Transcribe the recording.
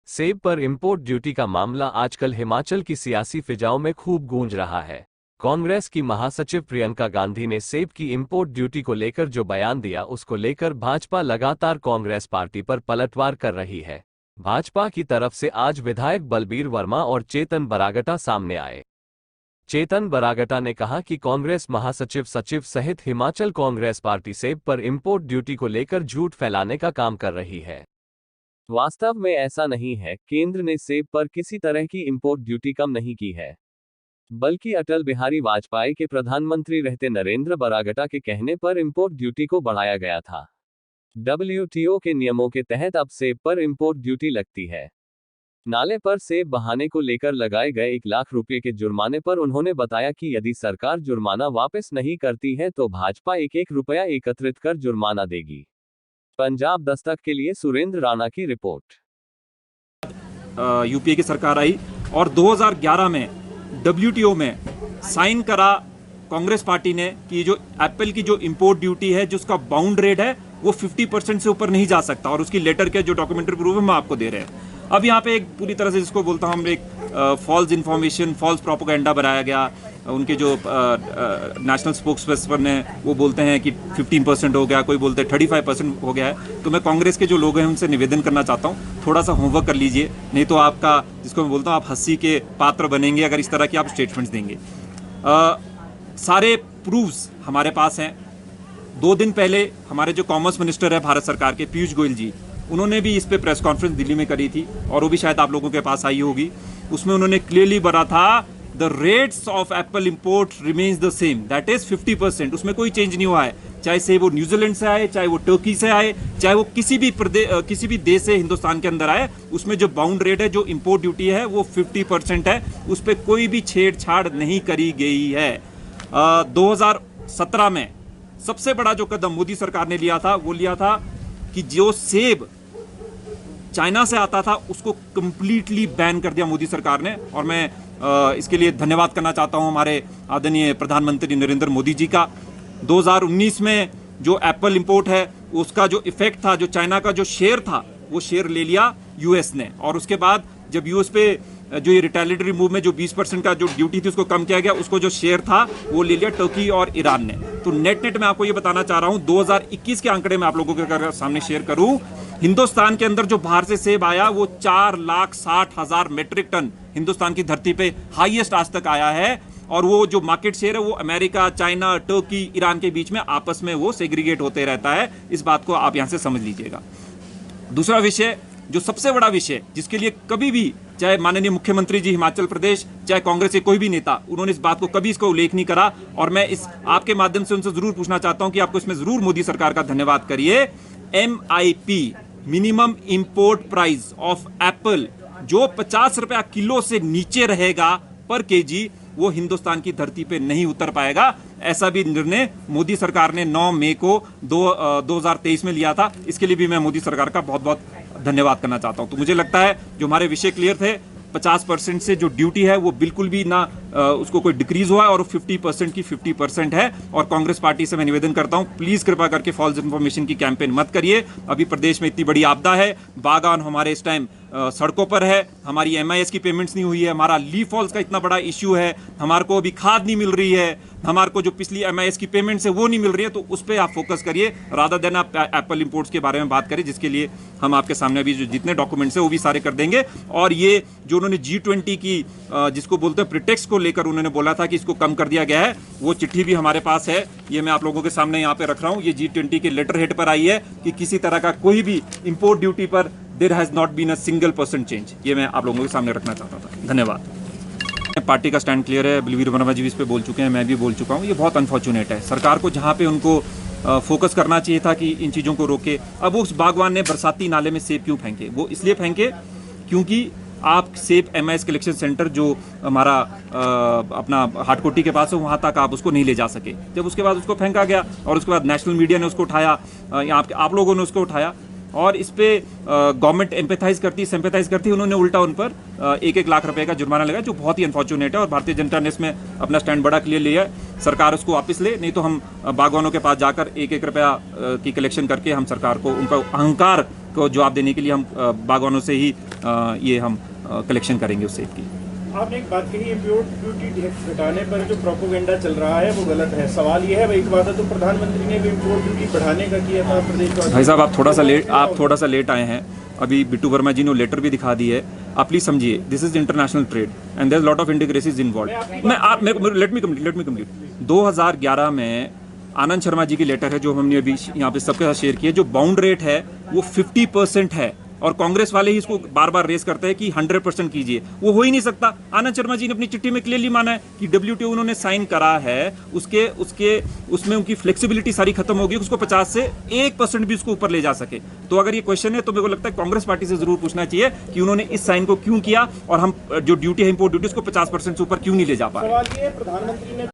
सेब पर import duty का मामला आजकल हिमाचल की सियासी फिजाओं में खूब गूंज रहा है। कांग्रेस की महासचिव प्रियंका गांधी ने सेब की इंपोर्ट ड्यूटी को लेकर जो बयान दिया, उसको लेकर भाजपा लगातार कांग्रेस पार्टी पर पलटवार कर रही है। भाजपा की तरफ से आज विधायक बलबीर वर्मा और चेतन बरागटा सामने आए। चेतन बरागटा ने कहा कि कांग्रेस महासचिव सचिव सहित हिमाचल कांग्रेस पार्टी सेब पर इंपोर्ट ड्यूटी को लेकर झूठ फैलाने का काम कर रही है। वास्तव में ऐसा नहीं है। केंद्र ने सेब पर किसी तरह की इंपोर्ट ड्यूटी कम नहीं की है, बल्कि अटल बिहारी वाजपेयी के प्रधानमंत्री रहते नरेंद्र बरागटा के कहने पर इंपोर्ट ड्यूटी को बढ़ाया गया था। WTO के नियमों के तहत अब सेब पर इंपोर्ट ड्यूटी लगती है। नाले पर सेब बहाने को लेकर लगाए गए 1 लाख रुपए के जुर्माने पर उन्होंने बताया कि यदि सरकार जुर्माना वापस नहीं करती है तो भाजपा 1-1 रुपया एकत्रित कर जुर्माना देगी। पंजाब दस्तक के लिए सुरेंद्र राणा की रिपोर्ट। यूपीए की सरकार आई और 2011 में WTO में साइन करा कांग्रेस पार्टी ने कि जो एप्पल की जो इंपोर्ट ड्यूटी है, जो उसका बाउंड रेट है वो 50% से ऊपर नहीं जा सकता, और उसकी लेटर के जो डॉक्यूमेंट्री प्रूफ है हम आपको दे रहे हैं। अब यहाँ पे एक पूरी तरह से जिसको बोलता हूँ हम एक फॉल्स इन्फॉर्मेशन, फॉल्स प्रोपेगेंडा बनाया गया। उनके जो नेशनल स्पोक्सपर्सन है वो बोलते हैं कि 15% हो गया, कोई बोलते हैं 35% हो गया है। तो मैं कांग्रेस के जो लोग हैं उनसे निवेदन करना चाहता हूँ, थोड़ा सा होमवर्क कर लीजिए, नहीं तो आपका, जिसको मैं बोलता हूँ, आप हंसी के पात्र बनेंगे अगर इस तरह की आप स्टेटमेंट्स देंगे। सारे प्रूफ्स हमारे पास हैं। 2 दिन पहले हमारे जो कॉमर्स मिनिस्टर है भारत सरकार के, पीयूष गोयल जी, उन्होंने भी इस पे प्रेस कॉन्फ्रेंस दिल्ली में करी थी और वो भी शायद आप लोगों के पास आई होगी। उसमें उन्होंने क्लियरली बोला था the rates of Apple import remains the same, that is 50%। उसमें कोई चेंज नहीं हुआ है, चाहे से वो न्यूजीलैंड से आए, चाहे वो टर्की से आए, चाहे वो किसी भी देश से हिंदुस्तान के अंदर आए। उसमें जो बाउंड रेट है, जो इंपोर्ट ड्यूटी है, वो 50% है। उस पर कोई भी छेड़छाड़ नहीं करी गई है। 2017 में सबसे बड़ा जो कदम मोदी सरकार ने लिया था वो लिया था कि जो सेब चाइना से आता था उसको कंप्लीटली बैन कर दिया मोदी सरकार ने। और मैं इसके लिए धन्यवाद करना चाहता हूं हमारे आदरणीय प्रधानमंत्री नरेंद्र मोदी जी का। 2019 में जो एप्पल इंपोर्ट है उसका जो इफेक्ट था, जो चाइना का जो शेयर था, वो शेयर ले लिया यूएस ने, और उसके बाद जब यूएस पे जो ये रिटेलिटरी मूव में जो 20% का जो ड्यूटी थी उसको कम किया गया, उसको जो शेयर था वो ले लिया टर्की और ईरान ने। तो नेट मैं आपको ये बताना चाह रहा हूं, 2021 के आंकड़े में आप लोगों के सामने शेयर करूं, हिंदुस्तान के अंदर जो बाहर से सेब आया वो 4,60,000 मेट्रिक टन हिंदुस्तान की धरती पे हाईएस्ट आज तक आया है। और वो जो मार्केट शेयर है वो अमेरिका, चाइना, टर्की, ईरान के बीच में आपस में वो सेग्रीगेट होते रहता है। इस बात को आप यहां से समझ लीजिएगा। दूसरा विषय, जो सबसे बड़ा विषय, जिसके लिए कभी भी चाहे माननीय मुख्यमंत्री जी हिमाचल प्रदेश, चाहे कांग्रेस के कोई भी नेता, उन्होंने इस बात को कभी इसको उल्लेख नहीं करा, और मैं इस आपके माध्यम से उनसे जरूर पूछना चाहता हूं कि आपको इसमें जरूर मोदी सरकार का धन्यवाद करिए। MIP, minimum import price of Apple, जो 50 रुपया किलो से नीचे रहेगा पर केजी, वो हिंदुस्तान की धरती पे नहीं उतर पाएगा। ऐसा भी निर्णय मोदी सरकार ने 9 मई को 2023 में लिया था। इसके लिए भी मैं मोदी सरकार का बहुत बहुत धन्यवाद करना चाहता हूं। तो मुझे लगता है जो हमारे विषय क्लियर थे, 50% से जो ड्यूटी है वो बिल्कुल भी ना उसको कोई डिक्रीज हुआ है, और 50% की 50% है। और कांग्रेस पार्टी से मैं निवेदन करता हूं, प्लीज कृपा करके फॉल्स इन्फॉर्मेशन की कैंपेन मत करिए। अभी प्रदेश में इतनी बड़ी आपदा है, बागान हमारे इस टाइम सड़कों पर है, हमारी MIS की पेमेंट्स नहीं हुई है, हमारा लीफ फॉल्स का इतना बड़ा इश्यू है, हमारे को अभी खाद नहीं मिल रही है, हमारे को जो पिछली MIS की पेमेंट्स है वो नहीं मिल रही है। तो उस पर आप फोकस करिए, रादर देन आप एप्पल इंपोर्ट्स के बारे में बात करिए, जिसके लिए हम आपके सामने अभी जो जितने डॉक्यूमेंट्स है वो भी सारे कर देंगे। और ये जो उन्होंने G20 की जिसको बोलते हैं प्रिटेक्स्ट को लेकर उन्होंने बोला था कि इसको कम कर दिया गया है, वो चिट्ठी भी हमारे पास है। ये मैं आप लोगों के सामने यहाँ पे रख रहा हूँ। ये G20 के लेटर हेड पर आई है कि किसी तरह का कोई भी इंपोर्ट ड्यूटी पर there has not been a single % change. ये मैं आप लोगों के सामने रखना चाहता था। धन्यवाद। पार्टी का स्टैंड क्लियर है, बलबीर वर्मा जी भी इस पे बोल चुके हैं, मैं भी बोल चुका हूँ। ये बहुत अनफॉर्चुनेट है। सरकार को जहाँ पे उनको फोकस करना चाहिए था कि इन चीज़ों को रोके, अब उस बागवान ने बरसाती नाले में सेब क्यों फेंके? वो इसलिए फेंके क्योंकि आप सेब MIS कलेक्शन सेंटर जो हमारा अपना हाटकोटी के पास है, वहाँ तक आप उसको नहीं ले जा सके। जब उसके बाद उसको फेंका गया और उसके बाद नेशनल मीडिया ने उसको उठाया, यहाँ आप लोगों ने उसको उठाया, और इस पे गवर्नमेंट सिंपैथाइज करती, उन्होंने उल्टा उन पर 1-1 लाख रुपए का जुर्माना लगाया, जो बहुत ही अनफॉर्चुनेट है। और भारतीय जनता ने इसमें अपना स्टैंड बड़ा क्लियर लिया है। सरकार उसको वापस ले, नहीं तो हम बागवानों के पास जाकर 1-1 रुपया की कलेक्शन करके हम सरकार को उनका अहंकार को जवाब देने के लिए हम बागवानों से ही ये हम कलेक्शन करेंगे उस सेब की। आपने एक बात कही, इम्पोर्ट ड्यूटी घटाने पर जो प्रोपोगेंडा चल रहा है वो गलत है। सवाल ये है, एक बात है तो प्रधानमंत्री ने भी इम्पोर्ट ड्यूटी बढ़ाने का किया था प्रदेश। भाई साहब आप थोड़ा सा लेट आए हैं। अभी बिट्टू वर्मा जी ने लेटर भी दिखा दी है। आप प्लीज समझिए, this is international trade and there is lot of intricacies involve. Let me complete 2011 में आनंद शर्मा जी की लेटर है जो हमने अभी यहाँ पे सबके साथ शेयर की है। जो बाउंड रेट है वो 50% है और कांग्रेस वाले ही इसको बार बार रेस करते हैं कि 100% कीजिए। वो हो ही नहीं सकता। आनंद शर्मा जी ने अपनी चिट्ठी में क्लियरली माना है कि WTO उन्होंने साइन करा है, उसमें उनकी फ्लेक्सिबिलिटी सारी खत्म होगी, उसको 50 से 1% भी उसको ऊपर ले जा सके। तो अगर ये क्वेश्चन है तो मेरे को लगता है कांग्रेस पार्टी से जरूर पूछना चाहिए कि उन्होंने इस साइन को क्यों किया और हम जो ड्यूटी है इंपोर्ट ड्यूटी उसको 50% से ऊपर क्यों नहीं ले जा पा रहे। सवाल ये प्रधानमंत्री ने